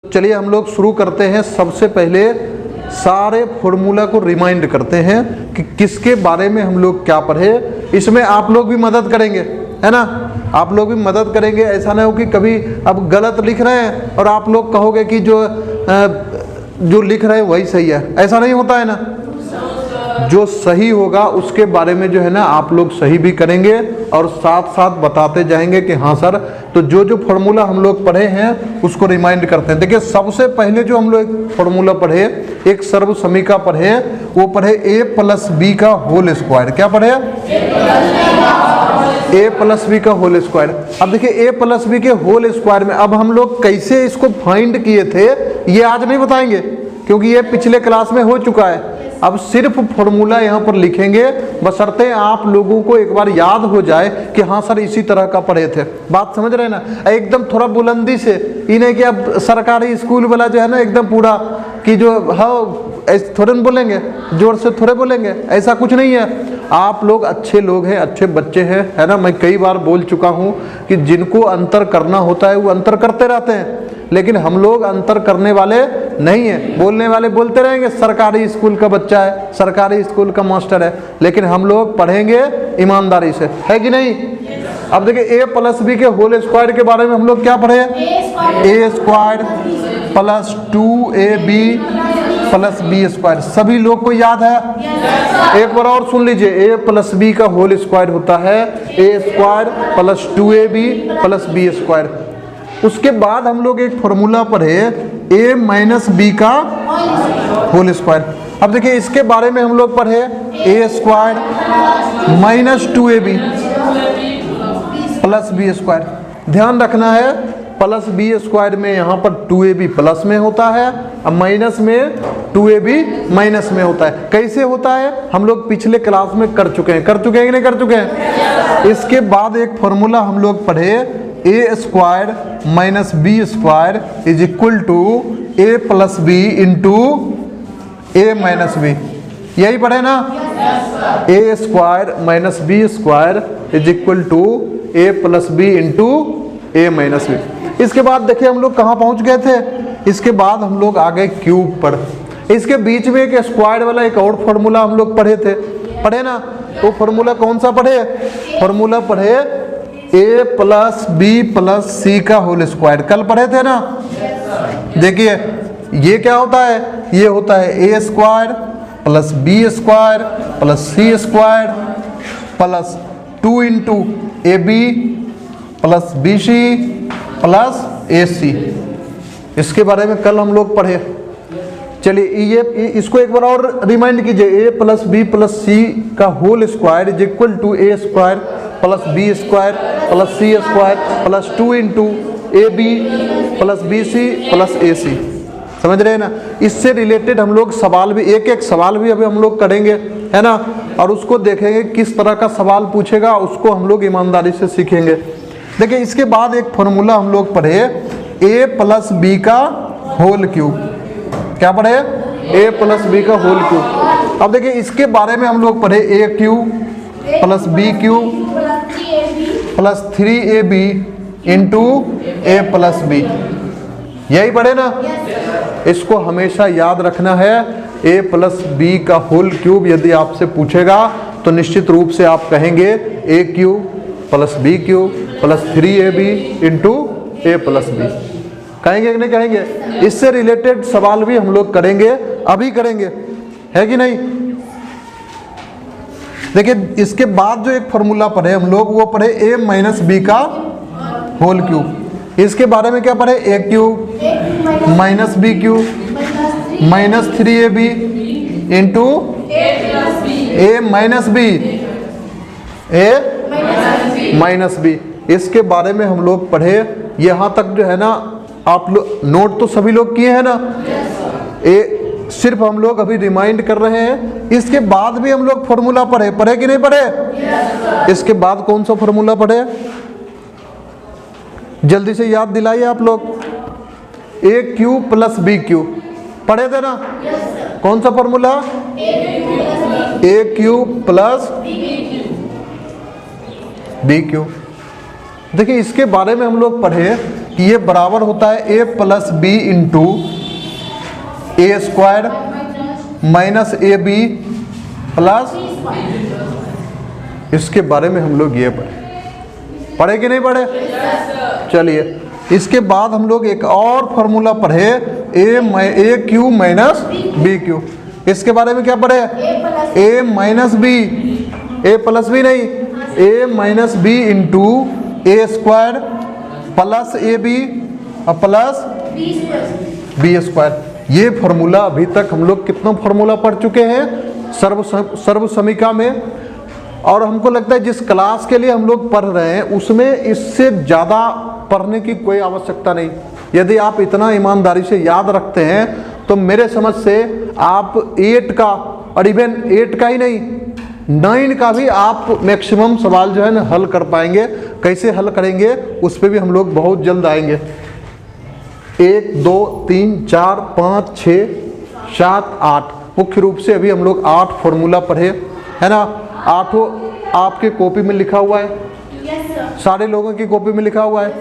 चलिए हम लोग शुरू करते हैं। सबसे पहले सारे फॉर्मूला को रिमाइंड करते हैं कि किसके बारे में हम लोग क्या पढ़े। इसमें आप लोग भी मदद करेंगे, है ना, आप लोग भी मदद करेंगे। ऐसा ना हो कि कभी अब गलत लिख रहे हैं और आप लोग कहोगे कि जो लिख रहे हैं वही सही है। ऐसा नहीं होता है ना, जो सही होगा उसके बारे में जो है ना आप लोग सही भी करेंगे और साथ साथ बताते जाएंगे कि हाँ सर। तो जो फॉर्मूला हम लोग पढ़े हैं उसको रिमाइंड करते हैं। देखिए सबसे पहले जो हम लोग फॉर्मूला पढ़े, एक सर्व समीका पढ़े, वो पढ़े a प्लस बी का होल स्क्वायर। क्या पढ़े? a प्लस बी का होल स्क्वायर। अब देखिए a प्लस बी के होल स्क्वायर में अब हम लोग कैसे इसको फाइंड किए थे ये आज नहीं बताएंगे, क्योंकि ये पिछले क्लास में हो चुका है। अब सिर्फ फॉर्मूला यहाँ पर लिखेंगे, बशर्ते आप लोगों को एक बार याद हो जाए कि हाँ सर इसी तरह का पढ़े थे। बात समझ रहे हैं ना? एकदम थोड़ा बुलंदी से, इन्हें कि अब सरकारी स्कूल वाला जो है ना एकदम पूरा कि जो हाँ ऐसे थोड़े न बोलेंगे, जोर से थोड़े बोलेंगे, ऐसा कुछ नहीं है। आप लोग अच्छे लोग हैं, अच्छे बच्चे हैं, है ना। मैं कई बार बोल चुका हूँ कि जिनको अंतर करना होता है वो अंतर करते रहते हैं, लेकिन हम लोग अंतर करने वाले नहीं है। बोलने वाले बोलते रहेंगे सरकारी स्कूल का बच्चा है, सरकारी स्कूल का मास्टर है, लेकिन हम लोग पढ़ेंगे ईमानदारी से, है कि नहीं? अब देखिए a प्लस बी के होल स्क्वायर के बारे में हम लोग क्या पढ़े? a square plus 2ab plus B square. सभी लोग को याद है? एक बार और सुन लीजिए, a प्लस बी का होल स्क्वायर होता है a square plus 2ab plus B square. उसके बाद हम लोग एक फॉर्मूला पढ़े a माइनस बी का होल स्क्वायर। अब देखिए इसके बारे में हम लोग पढ़े a square minus 2ab plus B square. ध्यान रखना है प्लस बी स्क्वायर में यहाँ पर 2ab प्लस में होता है और माइनस में 2ab माइनस में होता है। कैसे होता है हम लोग पिछले क्लास में कर चुके हैं कि नहीं कर चुके हैं? इसके बाद एक फॉर्मूला हम लोग पढ़े a square minus B square is equal to a plus B into a minus B. यही पढ़े ना? a square minus B square is equal to a plus B into a minus B. इसके बाद देखिए हम लोग कहाँ पहुँच गए थे? इसके बाद हम लोग आ गए क्यूब पर। इसके बीच में एक स्क्वायर वाला एक और फॉर्मूला हम लोग पढ़े ना? तो फॉर्मूला कौन सा पढ़े? फॉर्मूला पढ़े a plus B plus C का होल स्क्वायर। कल पढ़े थे ना? देखिए ये क्या होता है? ये होता है a square plus B square plus C square plus 2 into A B plus B C plus A C. इसके बारे में कल हम लोग पढ़े। चलिए ये इसको एक बार और रिमाइंड कीजिए, a plus B plus C का whole square is equal to a square plus B square plus C square plus 2 into A B plus B C plus A C. समझ रहे हैं ना? इससे रिलेटेड हम लोग सवाल भी एक सवाल भी अभी हम लोग करेंगे, है ना, और उसको देखेंगे किस तरह का सवाल पूछेगा, उसको हम लोग ईमानदारी से सीखेंगे। देखिए इसके बाद एक फॉर्मूला हम लोग पढ़े a प्लस बी का होल क्यूब। क्या पढ़े? a प्लस बी का होल क्यूब। अब देखिए इसके बारे में हम लोग पढ़े a cube plus B cube plus 3ab into a plus B. यही पढ़े ना? इसको हमेशा याद रखना है। a प्लस बी का होल क्यूब यदि आपसे पूछेगा तो निश्चित रूप से आप कहेंगे a cube plus B cube plus 3ab into a plus B. कहेंगे कि नहीं कहेंगे? इससे रिलेटेड सवाल भी हम लोग करेंगे, अभी करेंगे, है कि नहीं? देखिए इसके बाद जो एक फॉर्मूला पढ़े हम लोग वो पढ़े a माइनस बी का होल क्यूब। इसके बारे में क्या पढ़े? a cube minus B cube minus 3ab into a minus B minus B. इसके बारे में हम लोग पढ़े। यहाँ तक जो है ना आप लोग नोट तो सभी लोग किए हैं ना? सिर्फ हम लोग अभी रिमाइंड कर रहे हैं। इसके बाद भी हम लोग फॉर्मूला पढ़े कि नहीं पढ़े? इसके बाद कौन सा फॉर्मूला पढ़े? जल्दी से याद दिलाइए आप लोग। a cube plus B cube पढ़े थे ना? कौन सा formula? a cube plus B cube. देखिए इसके बारे में हम लोग पढ़े ये बराबर होता है A plus B into A square minus A B plus, इसके बारे में हम लोग ये पढ़े कि नहीं पढ़े? चलिए, इसके बाद हम लोग एक और फॉर्मूला पढ़े A cube minus B cube. इसके बारे में क्या पढ़े? A minus B, A plus B नहीं, A minus B into A square plus A B और प्लस बी स्क्वायर। ये फॉर्मूला अभी तक हम लोग कितना फॉर्मूला पढ़ चुके हैं सर्व समीका में, और हमको लगता है जिस क्लास के लिए हम लोग पढ़ रहे हैं उसमें इससे ज़्यादा पढ़ने की कोई आवश्यकता नहीं। यदि आप इतना ईमानदारी से याद रखते हैं तो मेरे समझ से आप 8 का, और इवन 8 का ही नहीं 9 का भी आप मैक्सिमम सवाल जो है ना हल कर पाएंगे। कैसे हल करेंगे उस पर भी हम लोग बहुत जल्द आएंगे। 1 2 3 4 5 6 7 8 मुख्य रूप से अभी हम लोग 8 फॉर्मूला पढ़े है ना। 8 आपके कॉपी में लिखा हुआ है, सारे लोगों की कॉपी में लिखा हुआ है,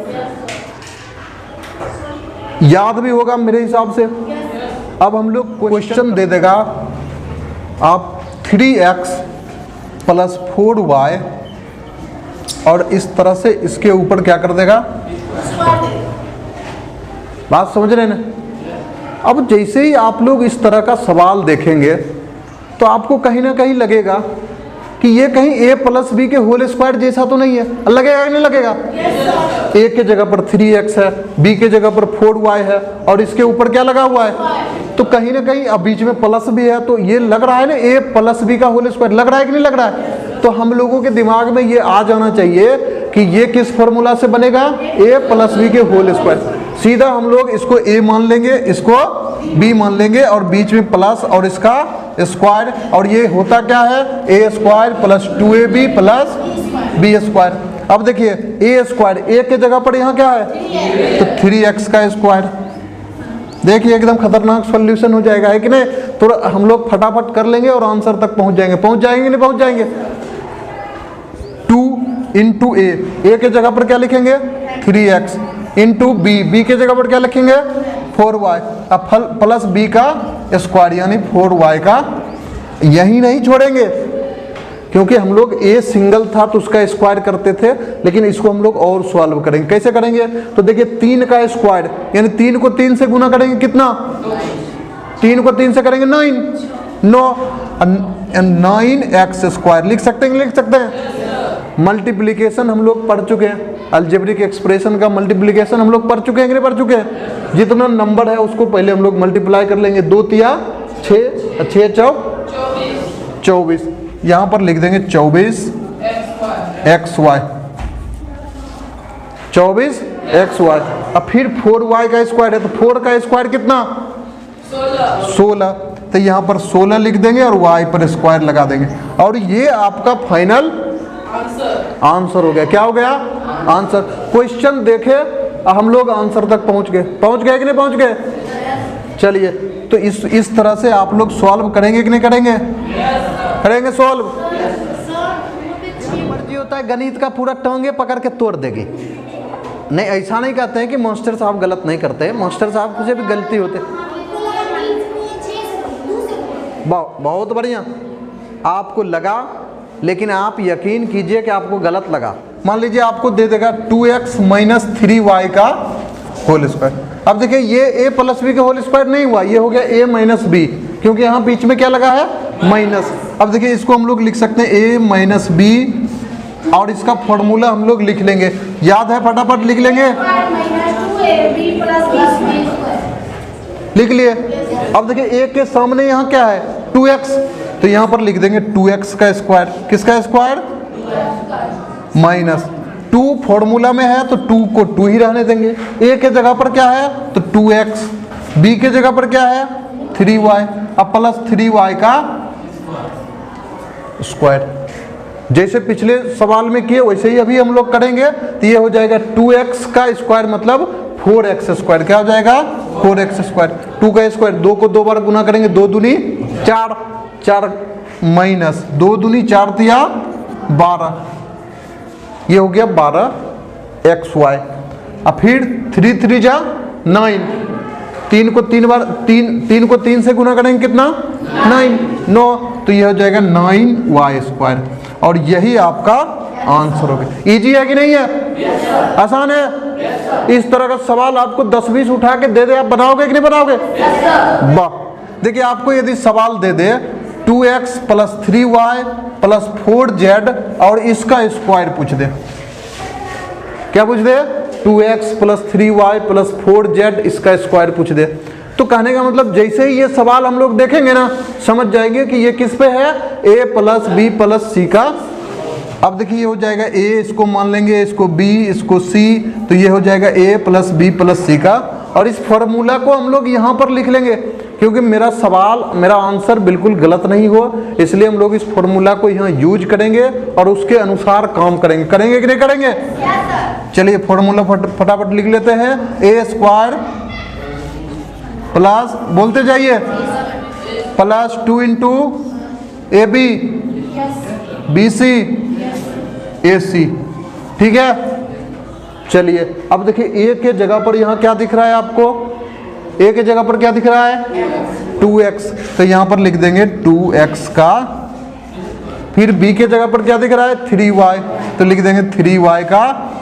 याद भी होगा मेरे हिसाब से। अब हम लोग क्वेश्चन दे देगा आप 3x प्लस 4y, और इस तरह से इसके ऊपर क्या कर देगा, बात समझ रहे हैं ना। अब जैसे ही आप लोग इस तरह का सवाल देखेंगे तो आपको कहीं ना कहीं लगेगा कि ये कहीं a प्लस बी के होल स्क्वायर जैसा तो नहीं है। लगेगा कि नहीं लगेगा? a के जगह पर 3x है, b के जगह पर 4y है, और इसके ऊपर क्या लगा हुआ है, तो कहीं ना कहीं अब बीच में प्लस भी है, तो ये लग रहा है ना a प्लस बी का होल स्क्वायर। लग रहा है कि नहीं लग रहा है? तो हम लोगों के दिमाग में ये आ जाना चाहिए कि ये किस फॉर्मूला से बनेगा, a प्लस बी के होल स्क्वायर। सीधा हम लोग इसको a मान लेंगे, इसको b मान लेंगे, और बीच में प्लस और इसका स्क्वायर, और ये होता क्या है, a square plus 2ab plus b square. अब देखिए a स्क्वायर, a के जगह पर यहाँ क्या है, तो 3x का स्क्वायर। देखिए एकदम खतरनाक सॉल्यूशन हो जाएगा, है कि नहीं? तो हम लोग फटाफट कर लेंगे और आंसर तक पहुंच जाएंगे। नहीं पहुंच जाएंगे। 2 इंटू ए के जगह पर क्या लिखेंगे, 3x इंटू बी के जगह पर क्या लिखेंगे, 4y, अब प्लस बी का स्क्वायर यानी 4y का। यही नहीं छोड़ेंगे, क्योंकि हम लोग a सिंगल था तो उसका स्क्वायर करते थे, लेकिन इसको हम लोग और सॉल्व करेंगे। कैसे करेंगे, तो देखिए 3 का स्क्वायर यानी 3 को 3 से गुना करेंगे, कितना, 3 को 3 से करेंगे 9x स्क्वायर। लिख सकते हैं, लिख सकते हैं। मल्टीप्लिकेशन हम लोग पढ़ चुके हैं, अलजेब्रिक एक्सप्रेशन का मल्टीप्लिकेशन हम लोग पढ़ चुके हैं कि नहीं पढ़ चुके हैं? जितना नंबर है उसको पहले हम लोग मल्टीप्लाई कर लेंगे। 2 तिया 6, 6 चौक 24, यहाँ पर लिख देंगे 24 xy, 24 xy। अब फिर 4y का स्क्वायर है, तो 4 का स्क्वायर कितना, 16, तो यहाँ पर 16 लिख देंगे और y पर स्क्वायर लगा देंगे, और ये आपका फाइनल आंसर हो गया। क्या हो गया, आंसर। क्वेश्चन देखे हम लोग आंसर तक पहुंच गए कि नहीं पहुंच गए? चलिए, तो इस तरह से आप लोग सॉल्व करेंगे कि नहीं करेंगे? करेंगे सॉल्व। मर्जी होता है गणित का पूरा टांगे पकड़ के तोड़ देगी। नहीं, ऐसा नहीं कहते हैं कि मास्टर साहब गलत नहीं करते, मास्टर साहब से भी गलती होते। बहुत बढ़िया, आपको लगा, लेकिन आप यकीन कीजिए कि आपको गलत लगा। मान लीजिए आपको दे देगा 2x माइनस 3y का होल स्क्वायर। अब देखिए ये a प्लस बी का होल स्क्वायर नहीं हुआ, ये हो गया a माइनस बी, क्योंकि यहाँ बीच में क्या लगा है, माइनस। अब देखिए इसको हम लोग लिख सकते हैं a माइनस बी, और इसका फॉर्मूला हम लोग लिख लेंगे। याद है, फटाफट लिख लेंगे, लिख लिए। अब देखिए a के सामने यहाँ क्या है, 2x, तो यहाँ पर लिख देंगे 2x का स्क्वायर। किसका स्क्वायर, माइनस 2 फॉर्मूला में है तो 2 को 2 ही रहने देंगे। a के जगह पर क्या है, तो 2x, b के जगह पर क्या है, 3y, अब प्लस 3y का स्क्वायर। जैसे पिछले सवाल में किए वैसे ही अभी हम लोग करेंगे, तो ये हो जाएगा 2x का स्क्वायर मतलब 4x स्क्वायर। क्या हो जाएगा, 4x स्क्वायर। 2 का स्क्वायर, 2 को 2 बार गुना करेंगे, 2 दूनी 4, 4 माइनस 2 दूनी 4 तिया 12, ये हो गया 12xy। अब फिर 3 3 जा 9, 3 को 3 बार 3 को 3 से गुना करेंगे कितना 9, तो यह हो जाएगा 9y²। और यही आपका आंसर हो गया। इजी है कि नहीं है? आसान है। इस तरह का सवाल आपको 10-20 उठा के दे दे, आप बनाओगे कि नहीं बनाओगे? वाह। देखिए आपको यदि सवाल दे दे 2x + 3y + 4z और इसका स्क्वायर पूछ दे, क्या पूछ दे? 2x + 3y + 4z इसका स्क्वायर पूछ दे, तो कहने का मतलब जैसे ही ये सवाल हम लोग देखेंगे ना, समझ जाएंगे कि ये किस पे है, a + b + c का। अब देखिए ये हो जाएगा a, इसको मान लेंगे, इसको b, इसको c, तो ये हो जाएगा a + b + c का। और इस फॉर्मूला को हम लोग यहाँ पर लिख लेंगे, क्योंकि मेरा आंसर बिल्कुल गलत नहीं हो, इसलिए हम लोग इस फॉर्मूला को यहाँ यूज करेंगे और उसके अनुसार काम करेंगे। करेंगे कि नहीं करेंगे? चलिए फॉर्मूला फटाफट लिख लेते हैं। a² प्लस, बोलते जाइए, + 2 × ab bc ac, ठीक है। चलिए अब देखिए a के जगह पर यहाँ क्या दिख रहा है आपको? a के जगह पर क्या दिख रहा है? 2x, तो यहाँ पर लिख देंगे 2x का। फिर b के जगह पर क्या दिख रहा है? 3y, तो लिख देंगे 3y का।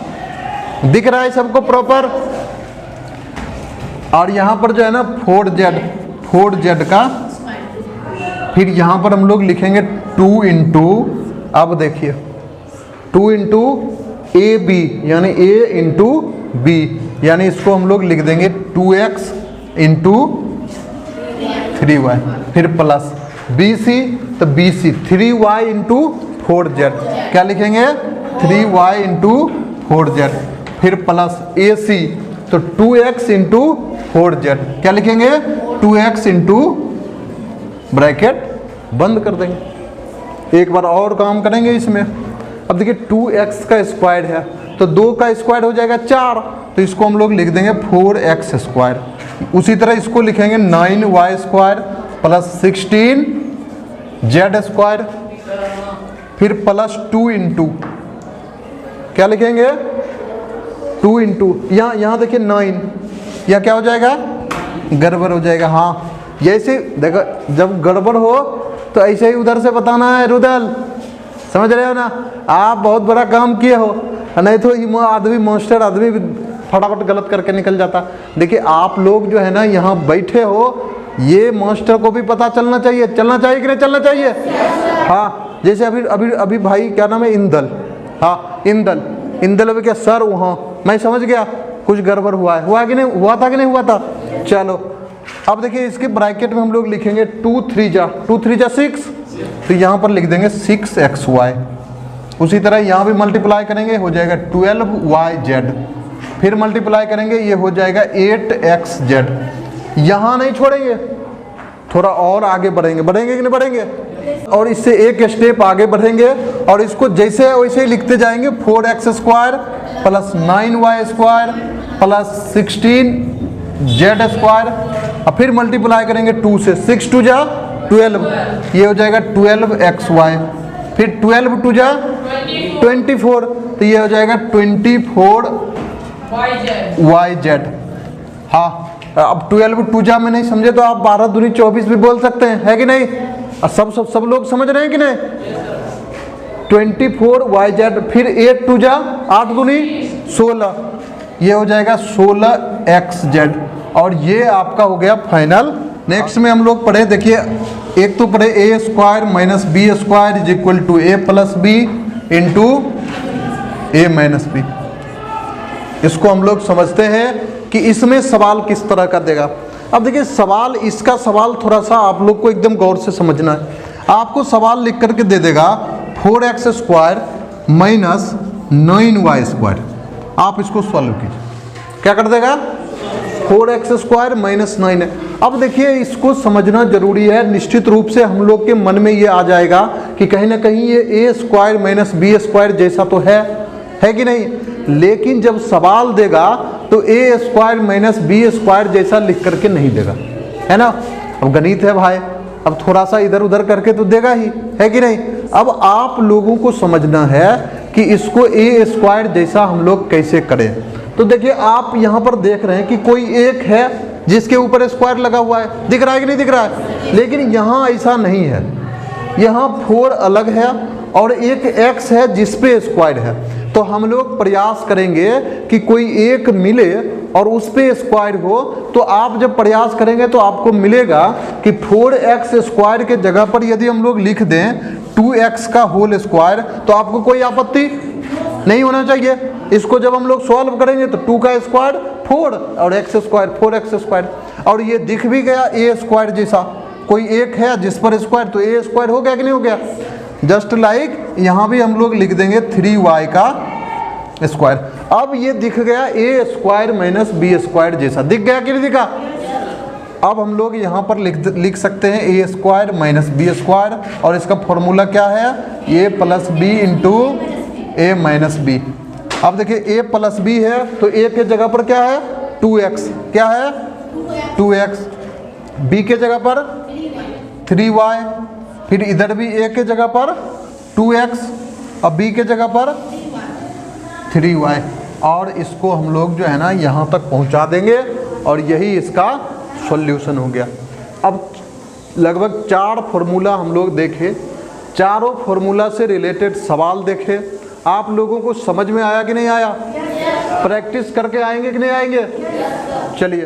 दिख रहा है सबको प्रॉपर? और यहाँ पर जो है ना 4z का, फिर यहाँ पर हम लोग लिखेंगे 2 × अब देखिए 2 × ab यानी a × b, यानी इसको हम लोग लिख देंगे 2x × 3y, फिर प्लस bc, तो bc 3y × 4z, क्या लिखेंगे? 3y × 4z, फिर प्लस ac, तो 2x × 4z, क्या लिखेंगे? 2x × ब्रैकेट बंद कर देंगे। एक बार और काम करेंगे इसमें। अब देखिए 2x का स्क्वायर है, तो 2 का स्क्वायर हो जाएगा 4, तो इसको हम लोग लिख देंगे 4x²। उसी तरह इसको लिखेंगे 9y² + 16z², फिर प्लस 2 × क्या लिखेंगे? 2 × यहाँ देखिए 9, यह क्या हो जाएगा? गड़बड़ हो जाएगा। हाँ, जैसे देखो जब गड़बड़ हो तो ऐसे ही उधर से बताना है रुदल, समझ रहे हो ना? आप बहुत बड़ा काम किए हो, नहीं तो ये मास्टर आदमी फटाफट गलत करके निकल जाता। देखिए आप लोग जो है ना यहाँ बैठे हो, ये मास्टर को भी पता चलना चाहिए कि नहीं चलना चाहिए? हाँ, जैसे अभी भाई क्या नाम है? इंदल। हाँ इंदल अभी क्या सर वहाँ, मैं समझ गया कुछ गड़बड़ हुआ है। हुआ कि नहीं हुआ था? कि नहीं हुआ था? चलो अब देखिए इसके ब्रैकेट में हम लोग लिखेंगे 2 3 जा 6, तो यहाँ पर लिख देंगे 6xy। उसी तरह यहाँ भी मल्टीप्लाई करेंगे, हो जाएगा 12yz, फिर मल्टीप्लाई करेंगे, ये हो जाएगा 8xz। यहाँ नहीं छोड़ेंगे, थोड़ा और आगे बढ़ेंगे कि नहीं बढ़ेंगे? और इससे एक स्टेप आगे बढ़ेंगे और इसको जैसे वैसे ही लिखते जाएंगे। 4x² + 9y² + 16z², और फिर मल्टीप्लाई करेंगे 2 से। 6 2 जा 12, ये हो जाएगा 12xy, फिर 12 2 जा 24, तो ये हो जाएगा 24yz। हाँ, अब 12 2 जा में नहीं समझे तो आप 12 दूनी 24 भी बोल सकते हैं, है कि नहीं? सब लोग समझ रहे हैं कि नहीं? 24yz, फिर 8 2 जा 8 दूनी 16, ये हो जाएगा 16xz, और ये आपका हो गया फाइनल। नेक्स्ट में हम लोग पढ़े, देखिए एक तो पढ़े a² - b² = a + b × a - b। इसको हम लोग समझते हैं कि इसमें सवाल किस तरह का देगा। अब देखिए सवाल, इसका सवाल थोड़ा सा आप लोग को एकदम गौर से समझना है। आपको सवाल लिख करके दे देगा 4x² - 9y²। आप इसको सॉल्व कीजिए, क्या कर देगा? 4x² - 9 है। अब देखिए इसको समझना जरूरी है। निश्चित रूप से हम लोग के मन में ये आ जाएगा कि कहीं ना कहीं ये a² - b² जैसा तो है कि नहीं? लेकिन जब सवाल देगा तो a² - b² जैसा लिख करके नहीं देगा, है ना? अब गणित है भाई, अब थोड़ा सा इधर उधर करके तो देगा ही, है कि नहीं? अब आप लोगों को समझना है कि इसको a² जैसा हम लोग कैसे करें। तो देखिए आप यहाँ पर देख रहे हैं कि कोई एक है जिसके ऊपर स्क्वायर लगा हुआ है, दिख रहा है कि नहीं दिख रहा है? लेकिन यहाँ ऐसा नहीं है, यहाँ 4 अलग है और एक x है जिस पे स्क्वायर है। तो हम लोग प्रयास करेंगे कि कोई एक मिले और उस पे स्क्वायर हो। तो आप जब प्रयास करेंगे तो आपको मिलेगा कि 4x स्क्वायर के जगह पर यदि हम लोग लिख दें 2x का होल स्क्वायर, तो आपको कोई आपत्ति नहीं होना चाहिए। इसको जब हम लोग सॉल्व करेंगे तो 2 का स्क्वायर 4 और x स्क्वायर 4x स्क्वायर, और ये दिख भी गया a स्क्वायर जैसा। कोई एक है जिस पर स्क्वायर, तो a स्क्वायर हो गया कि नहीं हो गया? जस्ट लाइक यहाँ भी हम लोग लिख देंगे 3y का स्क्वायर। अब ये दिख गया a square minus b square जैसा, दिख गया कि नहीं दिखा? अब हम लोग यहाँ पर लिख सकते हैं a square minus b square, और इसका फॉर्मूला क्या है? a plus B into a minus B. अब देखिए a प्लस बी है तो a के जगह पर क्या है? 2x, क्या है? 2x, b के जगह पर 3y, फिर इधर भी a के जगह पर 2x और b के जगह पर 3y, और इसको हम लोग जो है ना यहाँ तक पहुँचा देंगे और यही इसका सॉल्यूशन हो गया। अब लगभग 4 फॉर्मूला हम लोग देखे, चारों फॉर्मूला से रिलेटेड सवाल देखे। आप लोगों को समझ में आया कि नहीं आया? प्रैक्टिस करके आएंगे कि नहीं आएंगे? चलिए।